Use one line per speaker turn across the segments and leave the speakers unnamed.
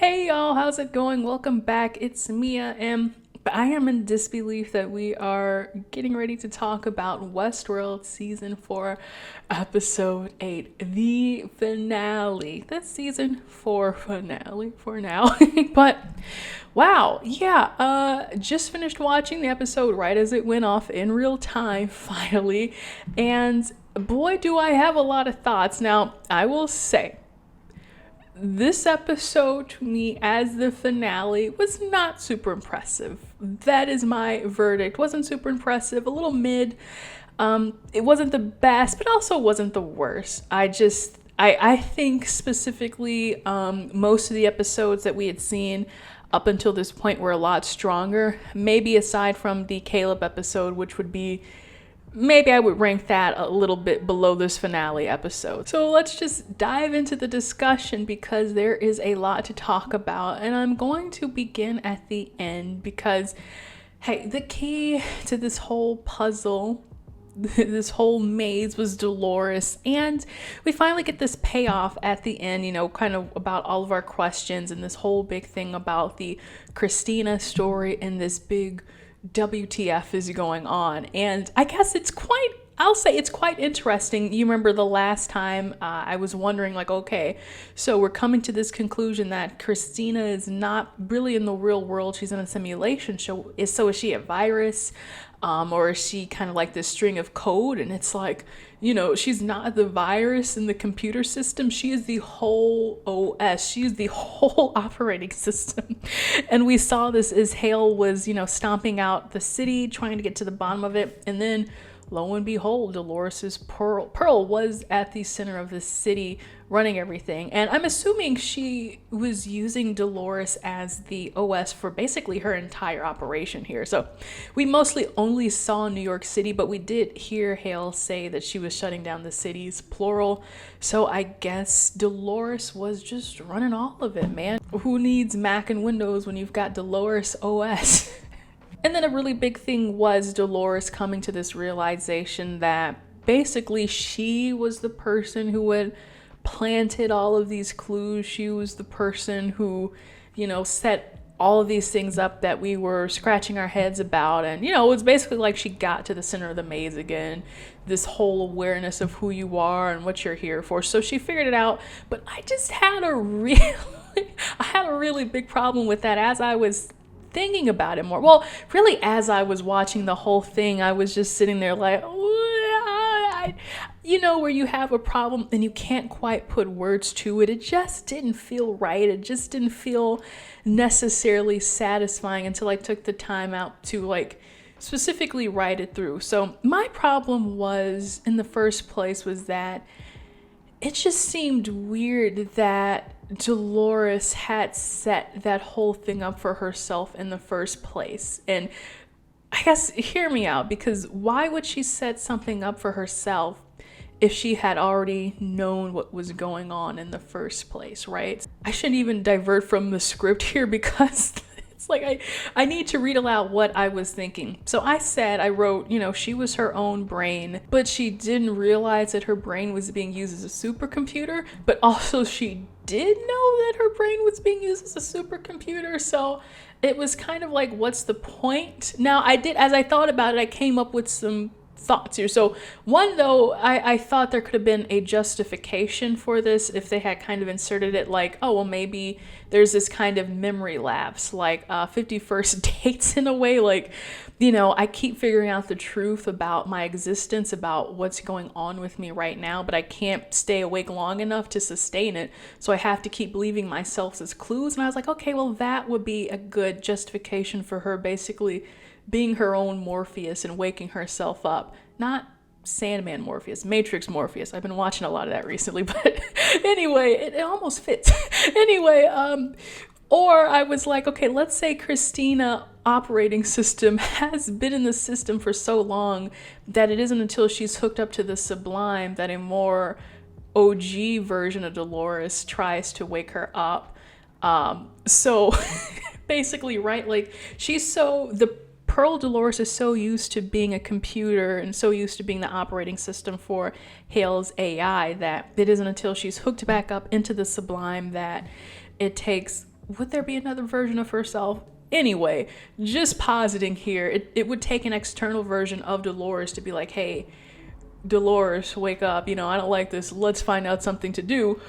Hey y'all, how's it going? Welcome back. It's Mia, and I am in disbelief that we are getting ready to talk about Westworld Season 4, Episode 8, the finale. The Season 4 finale for now. But wow, yeah, just finished watching the episode right as it went off in real time, finally. And boy, do I have a lot of thoughts. Now, I will say, this episode to me as the finale was not super impressive. That is my verdict. Wasn't super impressive, a little mid. It wasn't the best, but also wasn't the worst. I think specifically most of the episodes that we had seen up until this point were a lot stronger. Maybe aside from the Caleb episode, which would be, maybe I would rank that a little bit below this finale episode. So let's just dive into the discussion because there is a lot to talk about, and I'm going to begin at the end because, hey, the key to this whole puzzle, this whole maze, was Dolores, and we finally get this payoff at the end, you know, kind of about all of our questions and this whole big thing about the Christina story and this big WTF is going on. And I guess I'll say it's quite interesting. You remember the last time I was wondering, like, okay, so we're coming to this conclusion that Christina is not really in the real world. She's in a simulation. So is she a virus? Or is she kind of like this string of code? And it's like, you know, she's not the virus in the computer system. She is the whole OS. She is the whole operating system. And we saw this as Hale was, you know, stomping out the city, trying to get to the bottom of it. And then lo and behold, Dolores's Pearl was at the center of the city running everything. And I'm assuming she was using Dolores as the OS for basically her entire operation here. So we mostly only saw New York City, but we did hear Hale say that she was shutting down the cities, plural. So I guess Dolores was just running all of it, man. Who needs Mac and Windows when you've got Dolores OS? And then a really big thing was Dolores coming to this realization that basically she was the person who had planted all of these clues. She was the person who, you know, set all of these things up that we were scratching our heads about. And, you know, it was basically like she got to the center of the maze again, this whole awareness of who you are and what you're here for. So she figured it out. But I just had a really big problem with that as I was thinking about it more. Well, really, as I was watching the whole thing, I was just sitting there like, you know, where you have a problem and you can't quite put words to it. It just didn't feel right. It just didn't feel necessarily satisfying until I took the time out to like specifically write it through. So my problem was, in the first place, was that it just seemed weird that Dolores had set that whole thing up for herself in the first place. And I guess, hear me out, because why would she set something up for herself if she had already known what was going on in the first place, right? I shouldn't even divert from the script here because it's like I need to read aloud what I was thinking. So I wrote, you know, she was her own brain, but she didn't realize that her brain was being used as a supercomputer, but also she did know that her brain was being used as a supercomputer. So it was kind of like, what's the point? Now, as I thought about it, I came up with some thoughts here. So one, though, I thought there could have been a justification for this if they had kind of inserted it like, oh, well, maybe there's this kind of memory lapse, like 51st dates in a way, like, you know, I keep figuring out the truth about my existence, about what's going on with me right now, but I can't stay awake long enough to sustain it. So I have to keep believing myself as clues. And I was like, okay, well, that would be a good justification for her basically being her own Morpheus and waking herself up. Not Sandman Morpheus, Matrix Morpheus. I've been watching a lot of that recently, but anyway, it almost fits. Anyway, or I was like, okay, let's say Christina operating system has been in the system for so long that it isn't until she's hooked up to the Sublime that a more OG version of Dolores tries to wake her up. So basically, right, like the Pearl Dolores is so used to being a computer and so used to being the operating system for Hale's AI that it isn't until she's hooked back up into the Sublime that it takes would there be another version of herself? Anyway, just positing here, it would take an external version of Dolores to be like, hey, Dolores, wake up, I don't like this, let's find out something to do.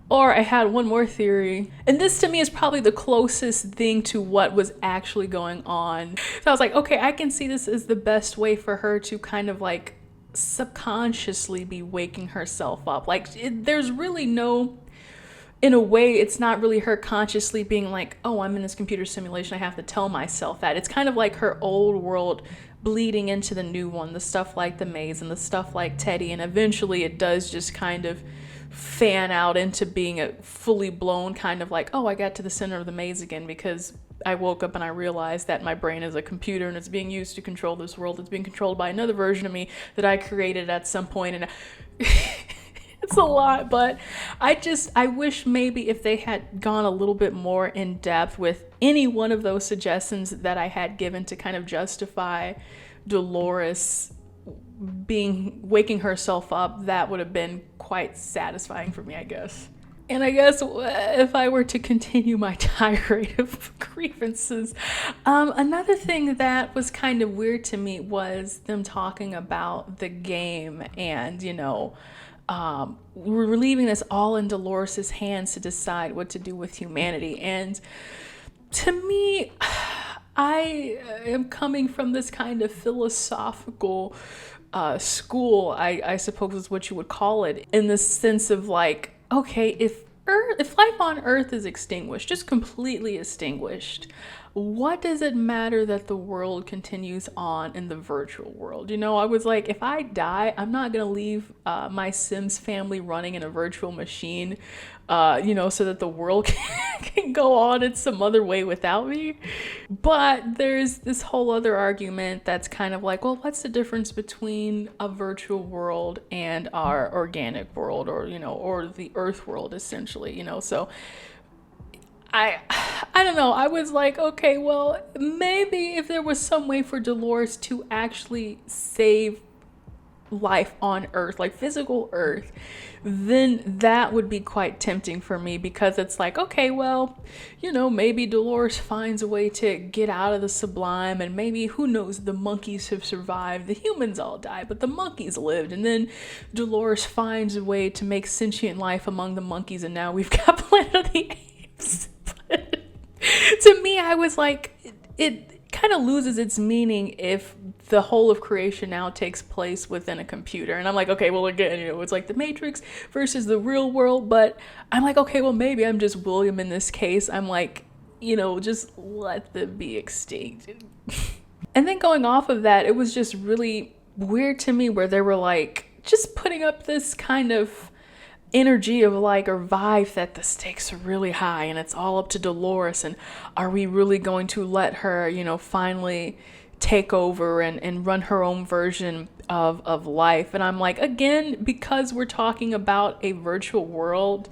Or I had one more theory, and this to me is probably the closest thing to what was actually going on. So I was like, okay, I can see this as the best way for her to kind of like subconsciously be waking herself up. Like, there's really no, in a way, it's not really her consciously being like, oh, I'm in this computer simulation, I have to tell myself that. It's kind of like her old world bleeding into the new one, the stuff like the maze and the stuff like Teddy, and eventually it does just kind of fan out into being a fully blown kind of like, oh, I got to the center of the maze again because I woke up and I realized that my brain is a computer and it's being used to control this world. It's being controlled by another version of me that I created at some point, and it's a lot, but I wish maybe if they had gone a little bit more in depth with any one of those suggestions that I had given to kind of justify Dolores waking herself up, that would have been quite satisfying for me, I guess. And I guess if I were to continue my tirade of grievances, another thing that was kind of weird to me was them talking about the game and, we're leaving this all in Dolores' hands to decide what to do with humanity. And to me, I am coming from this kind of philosophical school, I suppose is what you would call it, in the sense of like, okay, if life on Earth is extinguished, just completely extinguished, what does it matter that the world continues on in the virtual world? I was like, if I die, I'm not gonna leave my Sims family running in a virtual machine, so that the world can go on in some other way without me. But there's this whole other argument that's kind of like, well, what's the difference between a virtual world and our organic world, or the Earth world, essentially, so I don't know. I was like, okay, well, maybe if there was some way for Dolores to actually save life on Earth, like physical Earth, then that would be quite tempting for me, because it's like, okay, well, maybe Dolores finds a way to get out of the sublime, and maybe, who knows, the monkeys have survived, the humans all died, but the monkeys lived, and then Dolores finds a way to make sentient life among the monkeys, and now we've got Planet of the Apes. To me, I was like, it kind of loses its meaning if the whole of creation now takes place within a computer. And I'm like, okay, well, again, it's like the Matrix versus the real world. But I'm like, okay, well, maybe I'm just William in this case. I'm like, just let them be extinct. And then going off of that, it was just really weird to me where they were like just putting up this kind of energy of like, or vibe that the stakes are really high and it's all up to Dolores, and are we really going to let her finally take over and run her own version of life? And I'm like, again, because we're talking about a virtual world,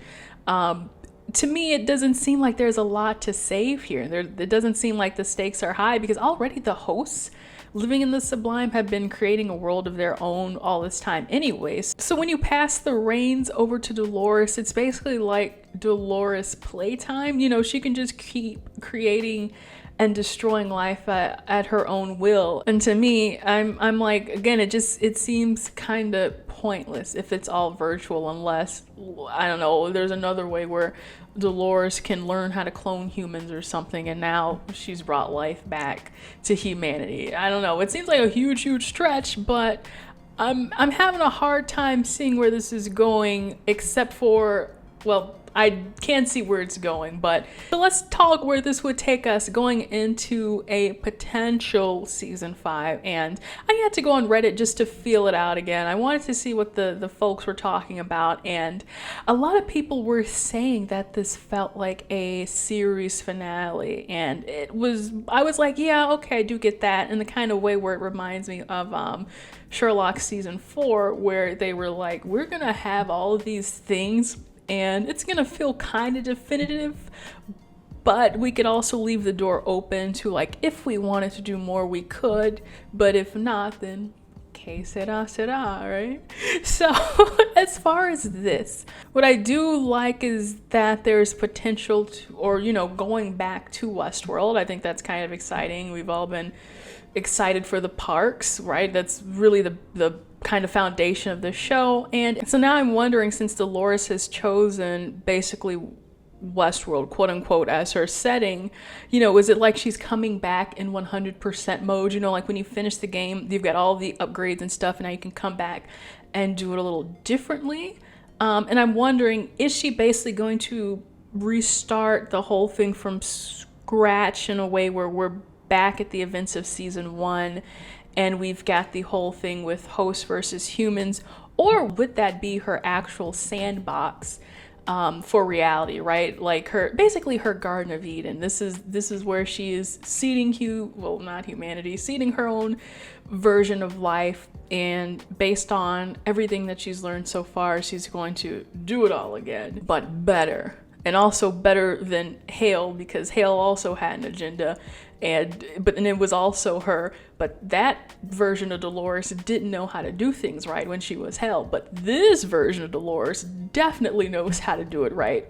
to me it doesn't seem like there's a lot to save here. It doesn't seem like the stakes are high, because already the hosts living in the sublime have been creating a world of their own all this time anyways. So when you pass the reins over to Dolores, it's basically like Dolores playtime. She can just keep creating and destroying life at her own will. And to me, I'm like, again, it seems kind of pointless if it's all virtual, unless, I don't know, there's another way where Dolores can learn how to clone humans or something, and now she's brought life back to humanity. I don't know, it seems like a huge stretch, but I'm having a hard time seeing where this is going, except for, well, I can see where it's going, but so let's talk where this would take us going into a potential season 5. And I had to go on Reddit just to feel it out again. I wanted to see what the folks were talking about, and a lot of people were saying that this felt like a series finale, and I was like, yeah, okay, I do get that, in the kind of way where it reminds me of Sherlock season 4, where they were like, we're gonna have all of these things and it's gonna feel kind of definitive, but we could also leave the door open to, like, if we wanted to do more, we could, but if not, then Que será, right? So as far as this, what I do like is that there's potential to, or, going back to Westworld. I think that's kind of exciting. We've all been excited for the parks, right? That's really the kind of foundation of the show. And so now I'm wondering, since Dolores has chosen basically Westworld, quote unquote, as her setting, is it like she's coming back in 100% mode? Like when you finish the game, you've got all the upgrades and stuff, and now you can come back and do it a little differently. And I'm wondering, is she basically going to restart the whole thing from scratch in a way where we're back at the events of season 1 and we've got the whole thing with hosts versus humans? Or would that be her actual sandbox for reality, right? Like basically her Garden of Eden. This is where she is seeding seeding her own version of life, and based on everything that she's learned so far, she's going to do it all again, but better. And also better than Hale, because Hale also had an agenda, and it was also her. But that version of Dolores didn't know how to do things right when she was Hale. But this version of Dolores definitely knows how to do it right?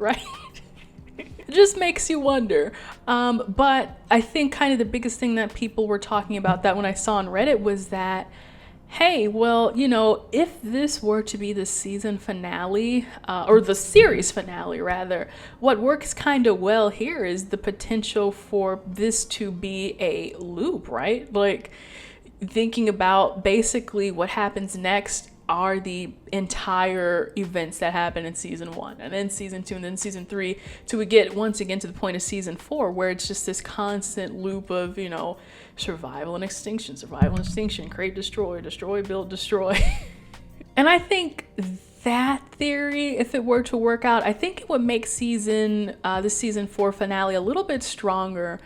It just makes you wonder. But I think kind of the biggest thing that people were talking about that when I saw on Reddit was that, hey, well, if this were to be the season finale, or the series finale rather, what works kind of well here is the potential for this to be a loop, right? Like thinking about basically what happens next are the entire events that happen in season 1 and then season 2 and then season 3, till we get once again to the point of season 4 where it's just this constant loop of survival and extinction, create, destroy, build, destroy. And I think that theory, if it were to work out, I think it would make the season 4 finale a little bit stronger.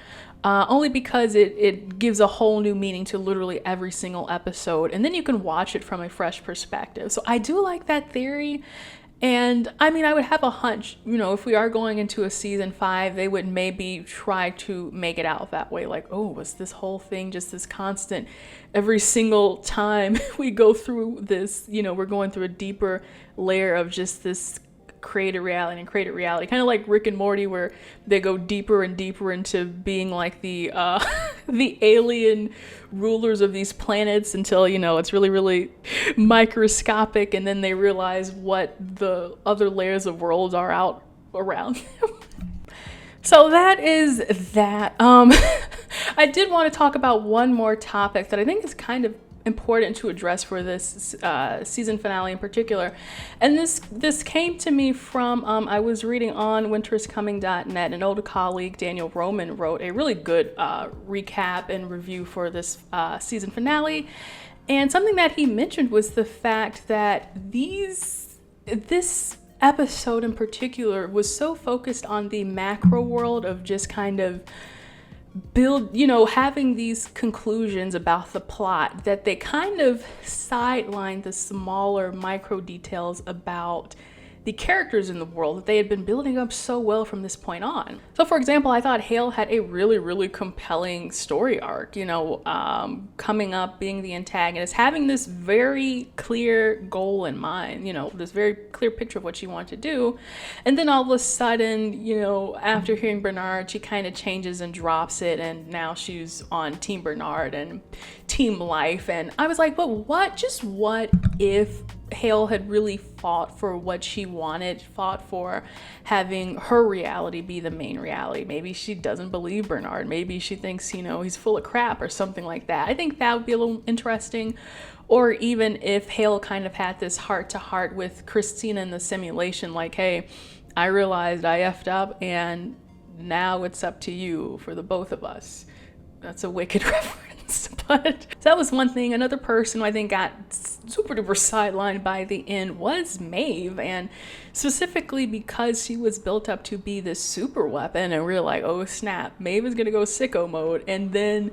Only because it gives a whole new meaning to literally every single episode, and then you can watch it from a fresh perspective. So I do like that theory, and I mean, I would have a hunch, if we are going into a season 5, they would maybe try to make it out that way. Like, oh, was this whole thing just this constant? Every single time we go through this, we're going through a deeper layer of just this create a reality, kind of like Rick and Morty, where they go deeper and deeper into being like the the alien rulers of these planets until it's really, really microscopic, and then they realize what the other layers of worlds are out around them. So that is that. I did want to talk about one more topic that I think is kind of important to address for this season finale in particular, and this came to me from I was reading on winteriscoming.net. An old colleague, Daniel Roman, wrote a really good recap and review for this season finale, and something that he mentioned was the fact that this episode in particular was so focused on the macro world of just kind of having these conclusions about the plot, that they kind of sidelined the smaller micro details about the characters in the world that they had been building up so well from this point on. So for example, I thought Hale had a really, really compelling story arc, coming up, being the antagonist, having this very clear goal in mind, this very clear picture of what she wanted to do. And then all of a sudden, after hearing Bernard, she kind of changes and drops it, and now she's on Team Bernard and Team Life. And I was like, but what if Hale had really fought for what she wanted, fought for having her reality be the main reality? Maybe she doesn't believe Bernard. Maybe she thinks, he's full of crap or something like that. I think that would be a little interesting. Or even if Hale kind of had this heart-to-heart with Christina in the simulation, like, hey, I realized I effed up and now it's up to you for the both of us. That's a wicked reference. But that was one thing. Another person who I think got super duper sidelined by the end was Maeve, and specifically because she was built up to be this super weapon, and we were like, oh snap, Maeve is gonna go sicko mode, and then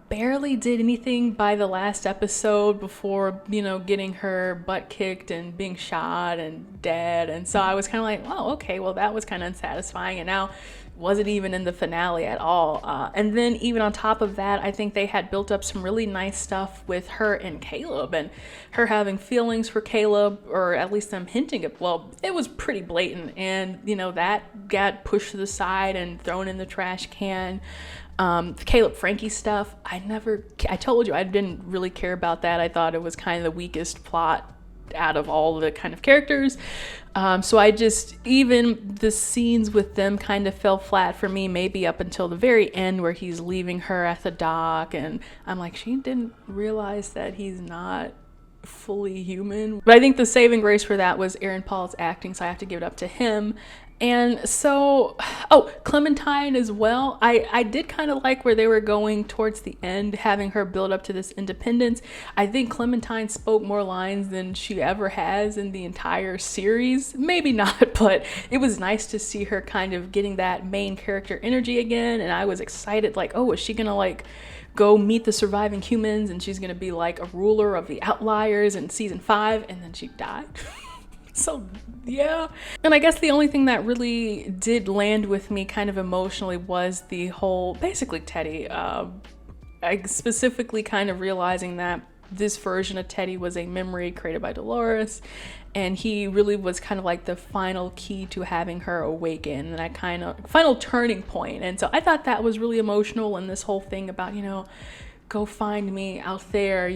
barely did anything by the last episode before, getting her butt kicked and being shot and dead. And so I was kind of like, oh, okay, well, that was kind of unsatisfying. And now wasn't even in the finale at all. And then even on top of that, I think they had built up some really nice stuff with her and Caleb, and her having feelings for Caleb, or at least them hinting at, well, it was pretty blatant, and that got pushed to the side and thrown in the trash can. Caleb Frankie stuff, I told you I didn't really care about that. I thought it was kind of the weakest plot out of all the kind of characters. So even the scenes with them kind of fell flat for me, maybe up until the very end where he's leaving her at the dock, and I'm like, she didn't realize that he's not fully human. But I think the saving grace for that was Aaron Paul's acting, so I have to give it up to him. And so, Clementine as well. I did kind of like where they were going towards the end, having her build up to this independence. I think Clementine spoke more lines than she ever has in the entire series. Maybe not, but it was nice to see her kind of getting that main character energy again. And I was excited, like, oh, is she gonna like go meet the surviving humans and she's gonna be like a ruler of the outliers in season 5? And then she died. So yeah. And I guess the only thing that really did land with me kind of emotionally was the whole, basically Teddy, I specifically kind of realizing that this version of Teddy was a memory created by Dolores, and he really was kind of like the final key to having her awaken, and that kind of final turning point. And so I thought that was really emotional, and this whole thing about, go find me out there,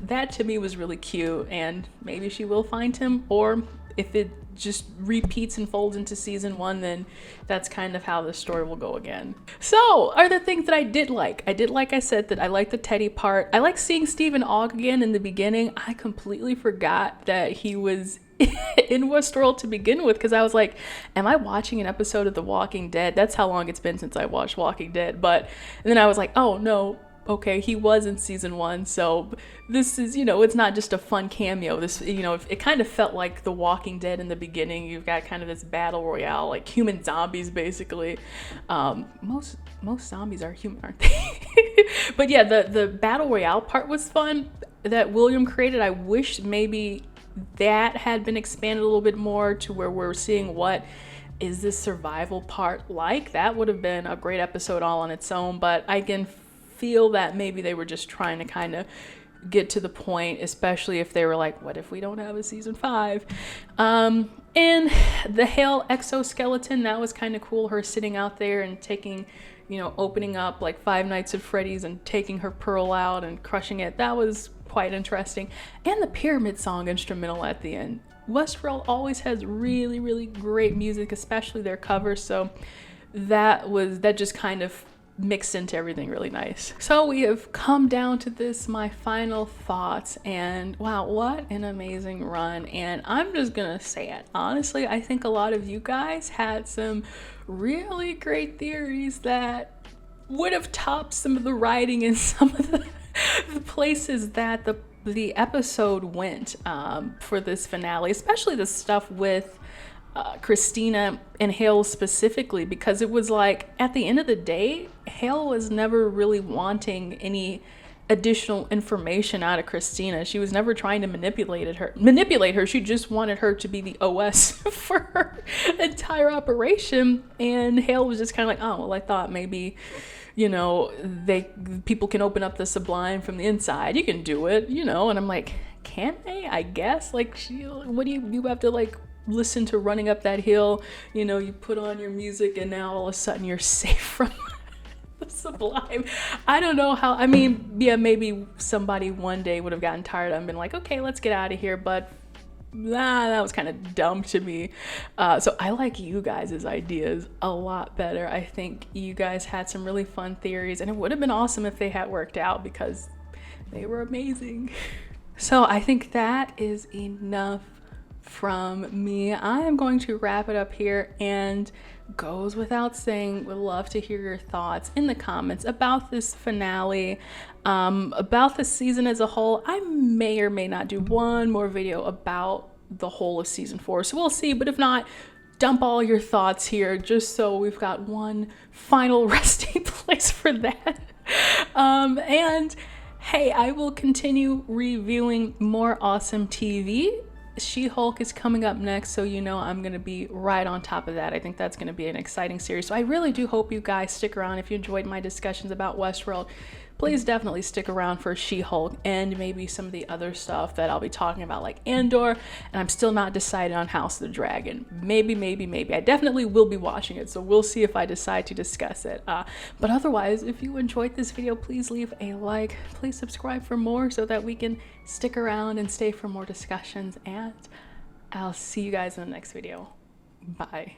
that to me was really cute. And maybe she will find him, or if it just repeats and folds into season 1, then that's kind of how the story will go again. So are the things that I did like. I said, that I liked the Teddy part. I like seeing Stephen Ogg again in the beginning. I completely forgot that he was in Westworld to begin with, because I was like, am I watching an episode of The Walking Dead? That's how long it's been since I watched Walking Dead. And then I was like, oh no, okay, he was in season 1, so this is, it's not just a fun cameo. This, it kind of felt like The Walking Dead in the beginning. You've got kind of this battle royale, like human zombies, basically. Most zombies are human, aren't they? But yeah, the battle royale part was fun that William created. I wish maybe that had been expanded a little bit more to where we're seeing what is this survival part like. That would have been a great episode all on its own, but I can feel that maybe they were just trying to kind of get to the point, especially if they were like, what if we don't have a season 5? And the Hale exoskeleton, that was kind of cool, her sitting out there and taking, opening up like Five Nights at Freddy's and taking her pearl out and crushing it. That was quite interesting. And the pyramid song instrumental at the end. Westworld always has really, really great music, especially their covers, so that just kind of mixed into everything really nice. So we have come down to this, my final thoughts, and wow, what an amazing run. And I'm just gonna say it honestly, I think a lot of you guys had some really great theories that would have topped some of the writing in some of the places that the episode went for this finale, especially the stuff with Christina and Hale specifically, because it was like, at the end of the day, Hale was never really wanting any additional information out of Christina. She was never trying to manipulate her. She just wanted her to be the OS for her entire operation. And Hale was just kind of like, oh, well, I thought maybe, people can open up the Sublime from the inside. You can do it, And I'm like, can they? I guess. Like, what do you have to like listen to Running Up That Hill, you put on your music and now all of a sudden you're safe from the Sublime. I don't know how, yeah, maybe somebody one day would have gotten tired of and been like, okay, let's get out of here, but that was kind of dumb to me. So I like you guys' ideas a lot better. I think you guys had some really fun theories, and it would have been awesome if they had worked out because they were amazing. So I think that is enough from me. I am going to wrap it up here, and goes without saying, would love to hear your thoughts in the comments about this finale, about the season as a whole. I may or may not do one more video about the whole of season 4, so we'll see. But if not, dump all your thoughts here just so we've got one final resting place for that. And hey, I will continue reviewing more awesome TV She-Hulk is coming up next, so you know I'm gonna be right on top of that. I think that's gonna be an exciting series. So I really do hope you guys stick around. If you enjoyed my discussions about Westworld, please definitely stick around for She-Hulk and maybe some of the other stuff that I'll be talking about, like Andor, and I'm still not decided on House of the Dragon. Maybe. I definitely will be watching it, so we'll see if I decide to discuss it. But otherwise, if you enjoyed this video, please leave a like, please subscribe for more so that we can stick around and stay for more discussions, and I'll see you guys in the next video. Bye.